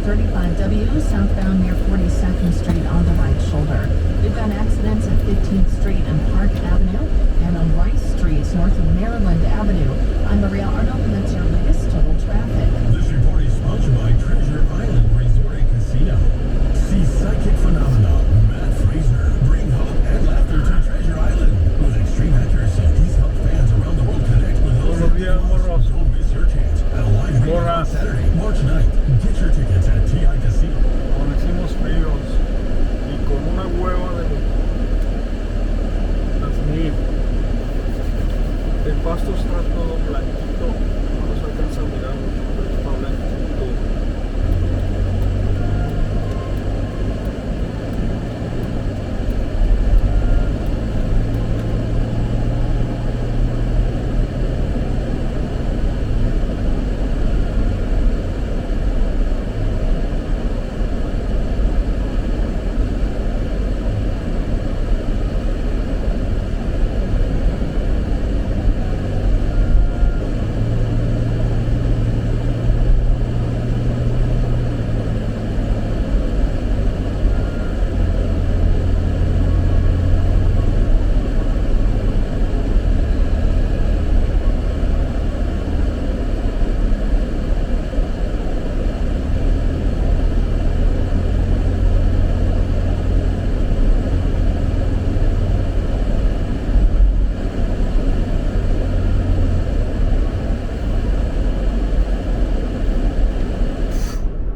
35W southbound near 42nd Street on the right shoulder. We've got accidents at 15th Street and Park Avenue and on Rice Street north of Maryland Avenue. I'm Maria Arnold, and that's your latest total traffic. This report is sponsored by Treasure Island Resort and Casino. See psychic phenomena Matt Fraser bring hope and laughter to Treasure Island. With extreme accuracy, he's helped fans around the world connect with those that they lost. Don't miss your chance at a live reading on Saturday, March 9th. Get your tickets at TI Casino. Amanecimos fríos y con una hueva de asmir. El pasto está todo blanquito, no se alcanza a mirar mucho, pero está blanquito.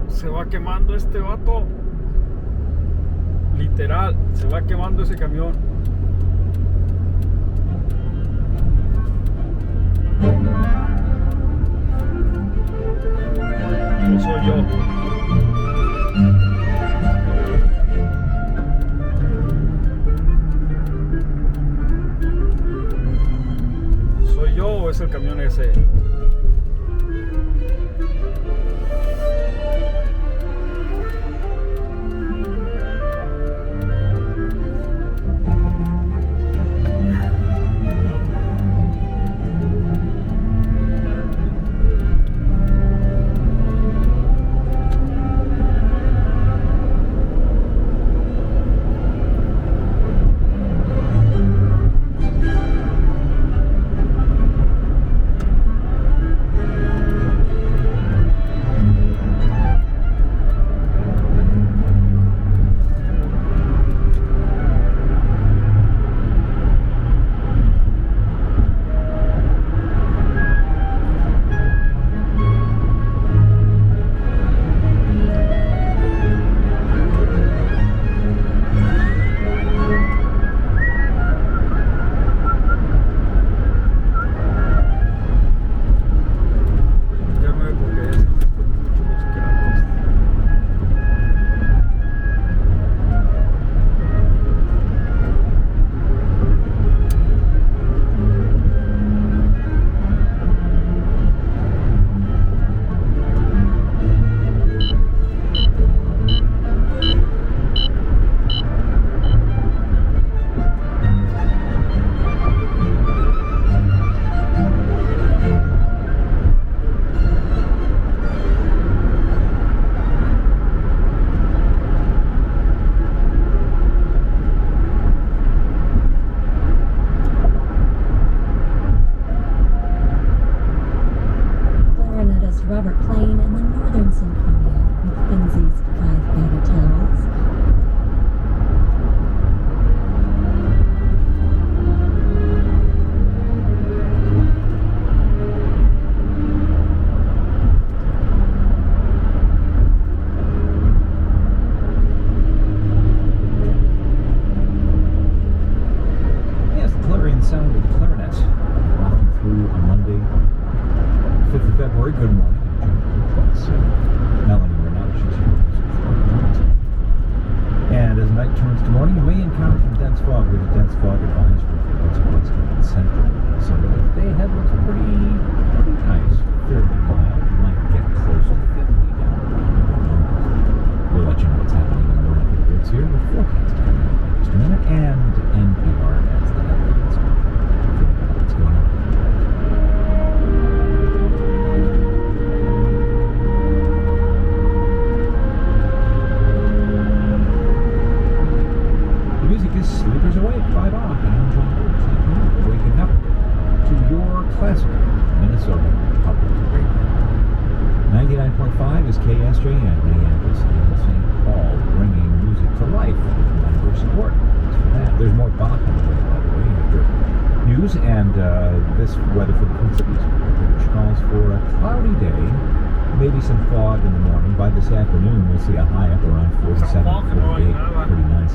Se va quemando este vato, literal, se va quemando ese camión. No soy yo. ¿Soy yo o es el camión ese? 101.5 is KSJN, Minneapolis and St. Paul, bringing music to life with member support. For that, there's more Bach on the way, by the way, after news and this weather for the Twin Cities, which calls for a cloudy day, maybe some fog in the morning. By this afternoon, we'll see a high up around 47, 48, pretty nice.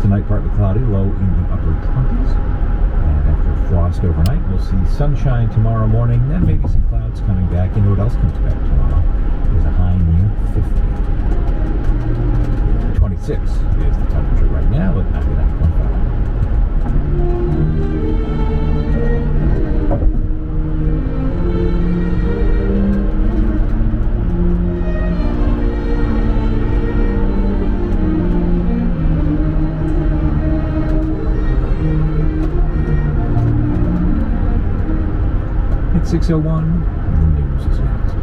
Tonight, partly cloudy, low in the upper 20s. And after frost overnight, we'll see sunshine tomorrow morning, then maybe some clouds coming back. You know what else comes back tomorrow? There's a high near 50. 26 is the temperature right now at 99.5. 6:01, the news is next.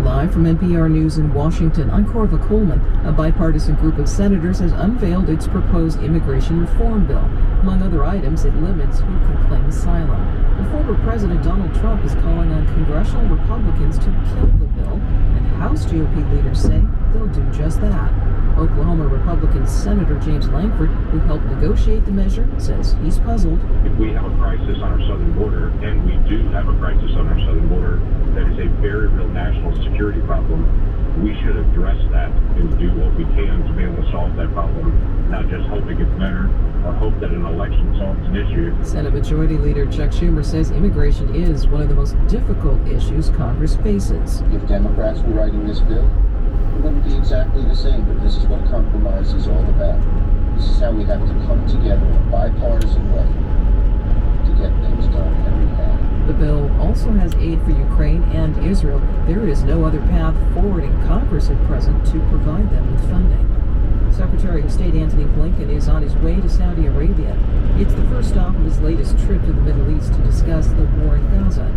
Live from NPR News in Washington, I'm Corva Coleman. A bipartisan group of senators has unveiled its proposed immigration reform bill. Among other items, it limits who can claim asylum. The former President Donald Trump is calling on congressional Republicans to kill the bill, and House GOP leaders say they'll do just that. Oklahoma Republican Senator James Lankford, who helped negotiate the measure, says he's puzzled. If we have a crisis on our southern border, and we do have a crisis on our southern border, that is a very real national security problem, we should address that and do what we can to be able to solve that problem, not just hope it gets better or hope that an election solves an issue. Senate Majority Leader Chuck Schumer says immigration is one of the most difficult issues Congress faces. If Democrats were writing this bill, it wouldn't be exactly the same, but this is what compromise is all about. This is how we have to come together in a bipartisan way to get things done, and we have. The bill also has aid for Ukraine and Israel. There is no other path forward in Congress at present to provide them with funding. Secretary of State Antony Blinken is on his way to Saudi Arabia. It's the first stop of his latest trip to the Middle East to discuss the war in Gaza.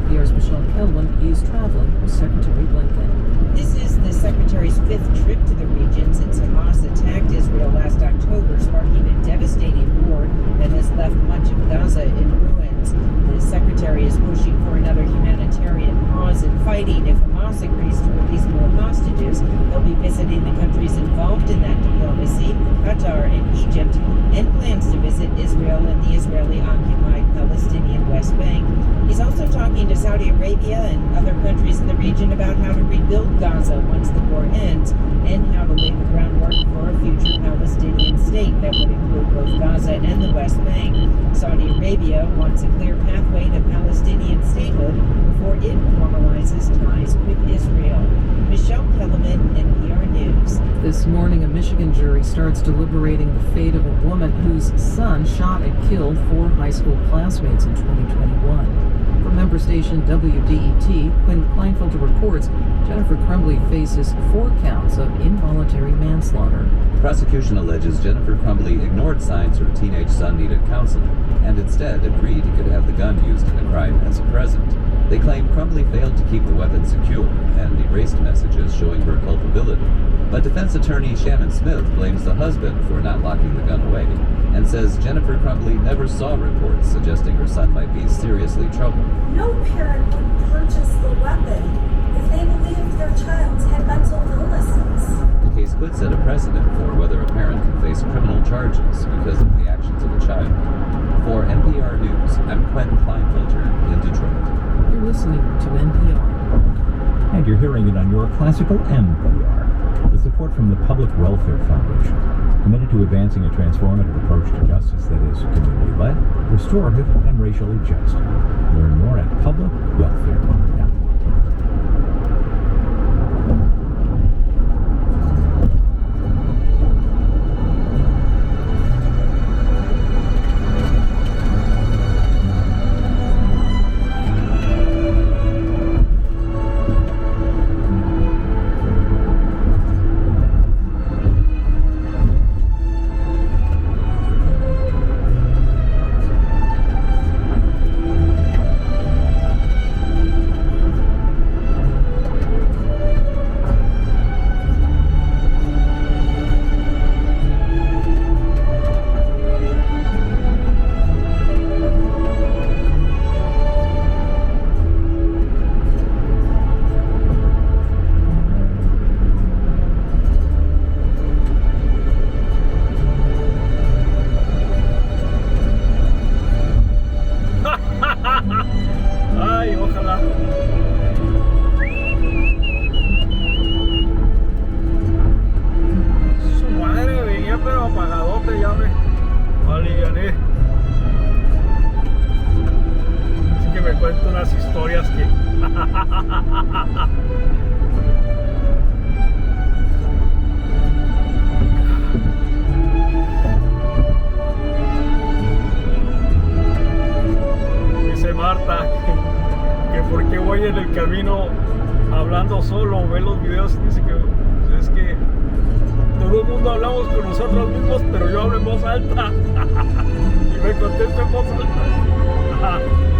NPR's Michelle Kelman is traveling with Secretary Blinken. This is the Secretary's fifth trip to the region since Hamas attacked Israel last October, sparking a devastating war that has left much of Gaza in ruins. The Secretary is pushing for another humanitarian pause in fighting. If Hamas agrees to release more hostages, he'll be visiting the countries involved in that diplomacy, Qatar and Egypt, and plans to visit Israel and the Israeli-occupied Palestinian West Bank. He's also talking to Saudi Arabia and other countries in the region about how to rebuild Gaza once the war ends, and how to lay the groundwork for a future Palestinian state that would include both Gaza and the West Bank. Saudi Arabia wants a clear pathway to Palestinian statehood before it formalizes ties with Israel. Michelle Kellerman, NPR News. This morning, a Michigan jury starts deliberating the fate of a woman whose son shot and killed 4 high school classmates in 2021. From member station WDET, Quinn Kleinfelter reports Jennifer Crumbly faces 4 counts of involuntary manslaughter. The prosecution alleges Jennifer Crumbly ignored signs her teenage son needed counseling and instead agreed he could have the gun used in a crime as a present. They claim Crumbly failed to keep the weapon secure and erased messages showing her culpability. But defense attorney Shannon Smith blames the husband for not locking the gun away and says Jennifer Crumbly never saw reports suggesting her son might be seriously troubled. No parent would purchase the weapon if they believed their child had mental illnesses. The case could set a precedent for whether a parent can face criminal charges because of the actions of a child. For NPR News, I'm Quinn Kleinfelter in Detroit. You're listening to NPR. And you're hearing it on your classical NPR. The support from the Public Welfare Foundation, committed to advancing a transformative approach to justice that is community-led, restorative, and racially just. Learn more at publicwelfare.org. Dice Marta que por qué voy en el camino hablando solo, ve los videos y dice que pues es que todo el mundo hablamos con nosotros mismos, pero yo hablo en voz alta y me contesto en voz alta.